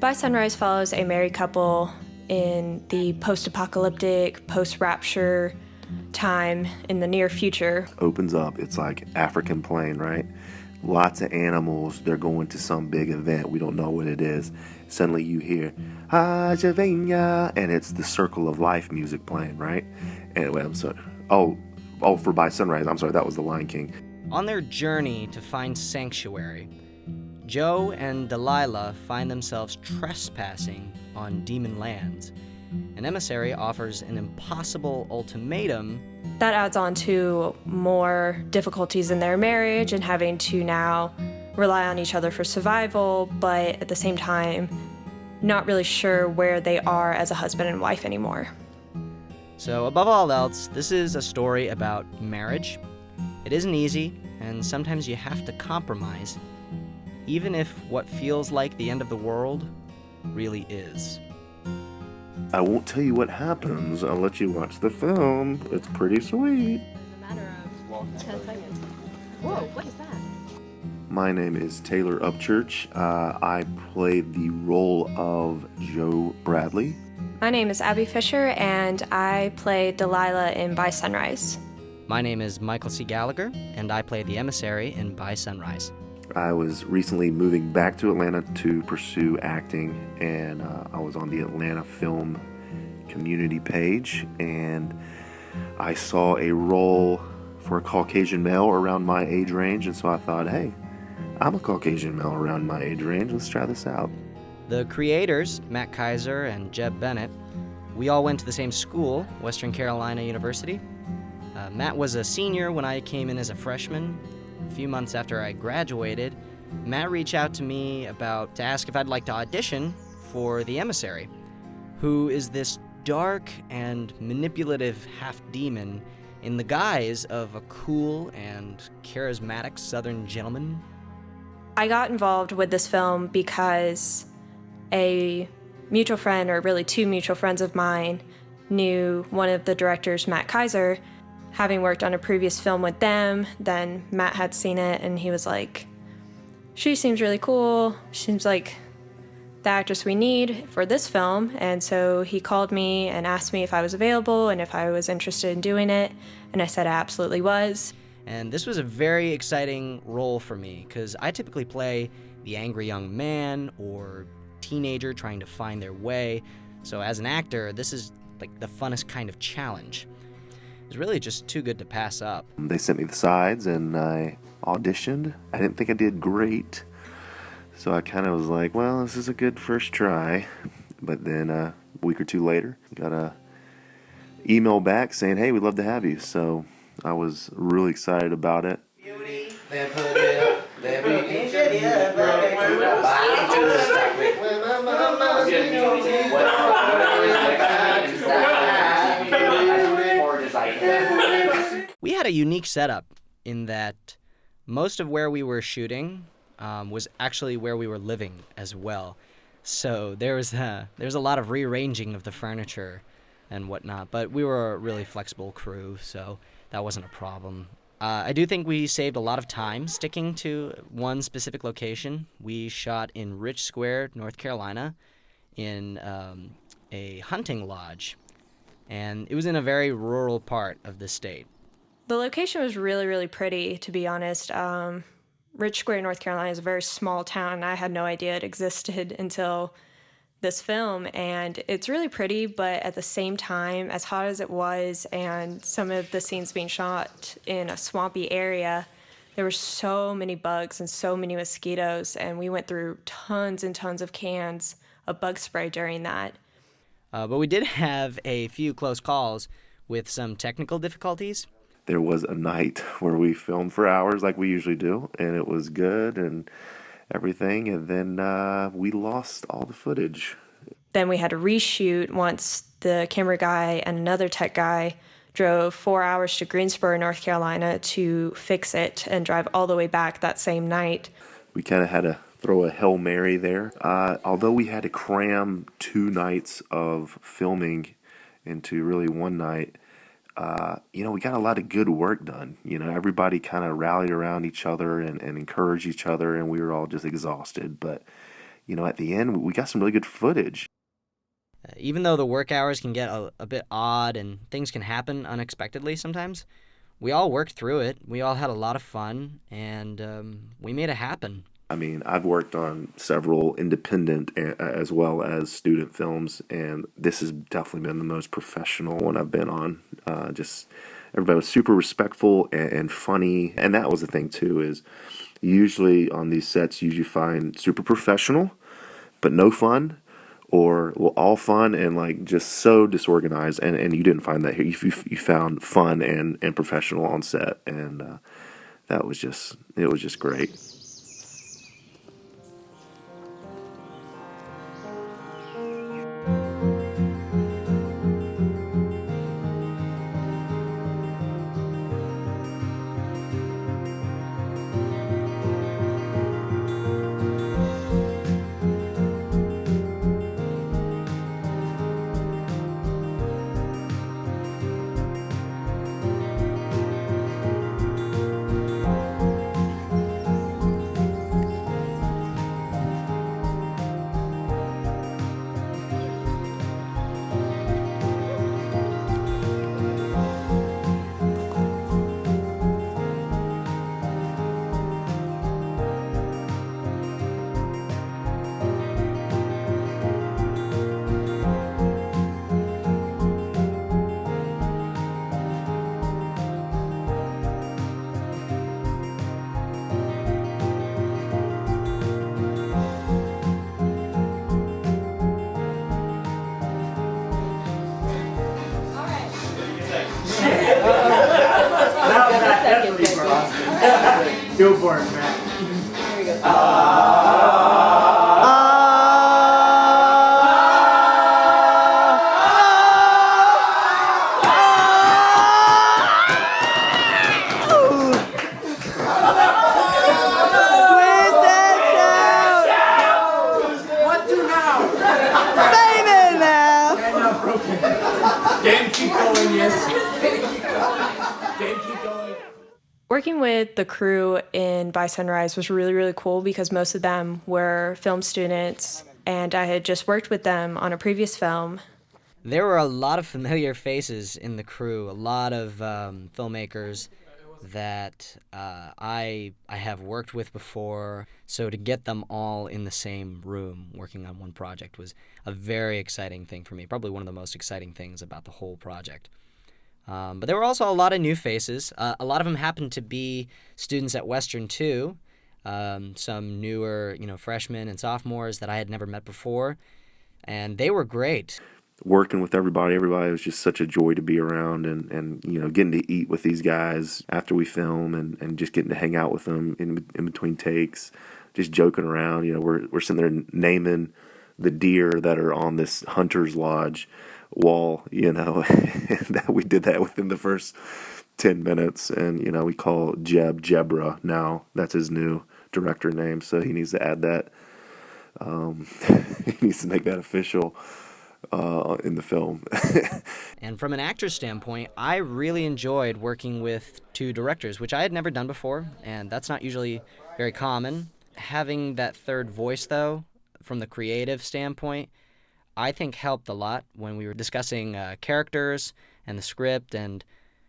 By Sunrise follows a married couple in the post-apocalyptic, post-rapture time in the near future. Opens up, it's like African plain, right? Lots of animals, they're going to some big event, we don't know what it is. Suddenly you hear, Javenia, and it's the Circle of Life music playing, right? Anyway, I'm sorry. For By Sunrise, I'm sorry, that was the Lion King. On their journey to find sanctuary, Joe and Delilah find themselves trespassing on demon lands. An emissary offers an impossible ultimatum. That adds on to more difficulties in their marriage and having to now rely on each other for survival, but at the same time, not really sure where they are as a husband and wife anymore. So above all else, this is a story about marriage. It isn't easy, and sometimes you have to compromise, even if what feels like the end of the world really is. I won't tell you what happens, I'll let you watch the film. It's pretty sweet. In a matter of 10 seconds. Whoa, what is that? My name is Taylor Upchurch. I played the role of Joe Bradley. My name is Abby Fisher, and I play Delilah in By Sunrise. My name is Michael C. Gallagher, and I play the emissary in By Sunrise. I was recently moving back to Atlanta to pursue acting, and I was on the Atlanta Film community page, and I saw a role for a Caucasian male around my age range, and so I thought, hey, I'm a Caucasian male around my age range, let's try this out. The creators, Matt Kaiser and Jeb Bennett, we all went to the same school, Western Carolina University. Matt was a senior when I came in as a freshman. A few months after I graduated, Matt reached out to me to ask if I'd like to audition for the emissary, who is this dark and manipulative half-demon in the guise of a cool and charismatic Southern gentleman. I got involved with this film because a mutual friend, or really two mutual friends of mine, knew one of the directors, Matt Kaiser. Having worked on a previous film with them, then Matt had seen it and he was like, she seems really cool, seems like the actress we need for this film. And so he called me and asked me if I was available and if I was interested in doing it, and I said I absolutely was. And this was a very exciting role for me because I typically play the angry young man or teenager trying to find their way. So as an actor, this is like the funnest kind of challenge. It was really just too good to pass up. They sent me the sides and I auditioned. I didn't think I did great, so I kind of was like, well, this is a good first try. But then a week or two later, got a email back saying, hey, we'd love to have you. So I was really excited about it. We had a unique setup in that most of where we were shooting was actually where we were living as well. So there was a lot of rearranging of the furniture and whatnot, but we were a really flexible crew, so that wasn't a problem. I do think we saved a lot of time sticking to one specific location. We shot in Rich Square, North Carolina, in a hunting lodge, and it was in a very rural part of the state. The location was really, really pretty, to be honest. Rich Square, North Carolina is a very small town. I had no idea it existed until this film, and it's really pretty, but at the same time, as hot as it was and some of the scenes being shot in a swampy area, there were so many bugs and so many mosquitoes, and we went through tons and tons of cans of bug spray during that. But we did have a few close calls with some technical difficulties. There was a night where we filmed for hours like we usually do, and it was good and everything, and then we lost all the footage. Then we had to reshoot once the camera guy and another tech guy drove 4 hours to Greensboro, North Carolina to fix it and drive all the way back that same night. We kind of had to throw a Hail Mary there. Although we had to cram 2 nights of filming into really one night, we got a lot of good work done. Everybody kind of rallied around each other and encouraged each other, and we were all just exhausted. But, at the end, we got some really good footage. Even though the work hours can get a bit odd and things can happen unexpectedly sometimes, we all worked through it. We all had a lot of fun, and we made it happen. I mean, I've worked on several independent as well as student films, and this has definitely been the most professional one I've been on. Just everybody was super respectful and funny, and that was the thing too. Is usually on these sets, you find super professional, but no fun, or all fun and like just so disorganized. And you didn't find that here. You found fun and professional on set, and it was just great. Go for it, Matt. Here we go. What do now? Baby now. And not broken. Game keep going, yes. Game keep going. Working with the crew in By Sunrise was really, really cool because most of them were film students, and I had just worked with them on a previous film. There were a lot of familiar faces in the crew, a lot of filmmakers that I have worked with before. So to get them all in the same room working on one project was a very exciting thing for me, probably one of the most exciting things about the whole project. But there were also a lot of new faces. A lot of them happened to be students at Western too. Some newer, freshmen and sophomores that I had never met before, and they were great. Working with everybody was just such a joy to be around, and getting to eat with these guys after we film, and just getting to hang out with them in between takes, just joking around. We're sitting there naming the deer that are on this hunter's lodge wall, that we did that within the first 10 minutes, and we call Jebra now. That's his new director name, so he needs to add that. He needs to make that official in the film. And from an actor's standpoint, I really enjoyed working with two directors, which I had never done before, and that's not usually very common. Having that third voice, though, from the creative standpoint, I think helped a lot when we were discussing characters and the script and,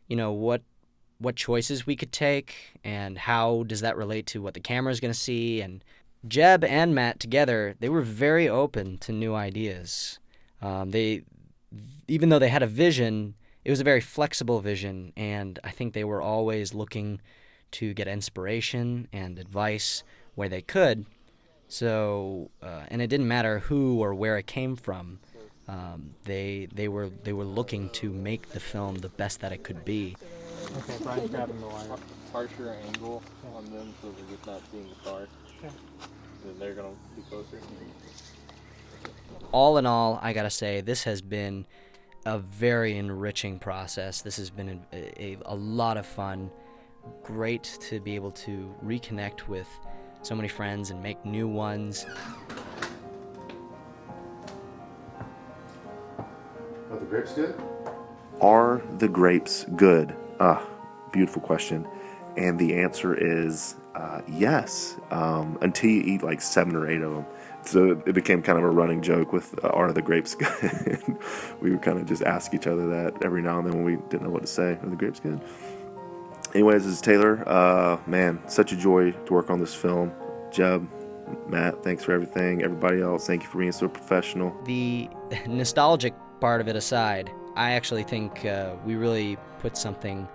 what choices we could take and how does that relate to what the camera is going to see. And Jeb and Matt together, they were very open to new ideas. Even though they had a vision, it was a very flexible vision, and I think they were always looking to get inspiration and advice where they could. So, and it didn't matter who or where it came from. They were looking to make the film the best that it could be. Okay, Brian's grabbing the wire. Harsher angle on them so they're just not seeing the car. Okay. Then they're gonna be closer. All in all, I gotta say, this has been a very enriching process. This has been a lot of fun. Great to be able to reconnect with so many friends and make new ones. Are the grapes good? Are the grapes good? Beautiful question. And the answer is yes, until you eat like 7 or 8 of them. So it became kind of a running joke with Are the Grapes Good? We would kind of just ask each other that every now and then when we didn't know what to say. Are the grapes good? Anyways, this is Taylor. Man, such a joy to work on this film. Jeb, Matt, thanks for everything. Everybody else, thank you for being so professional. The nostalgic part of it aside, I actually think we really put something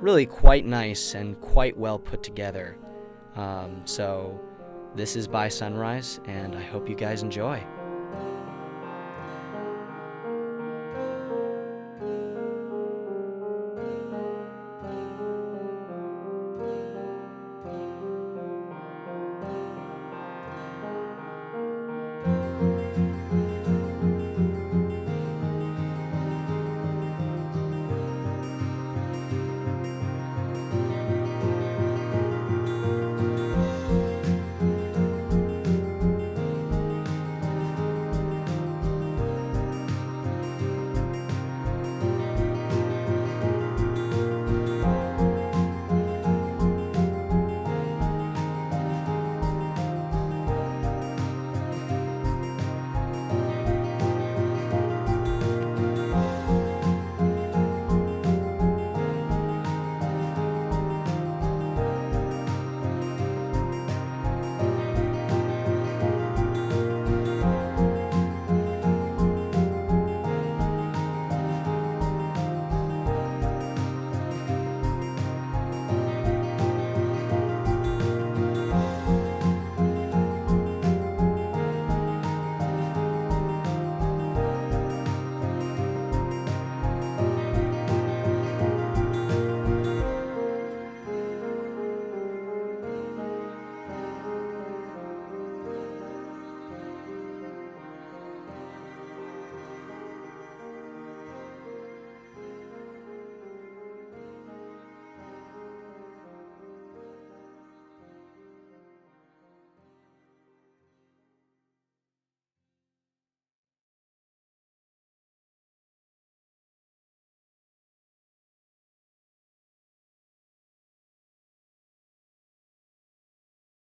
really quite nice and quite well put together. So this is by Sunrise, and I hope you guys enjoy.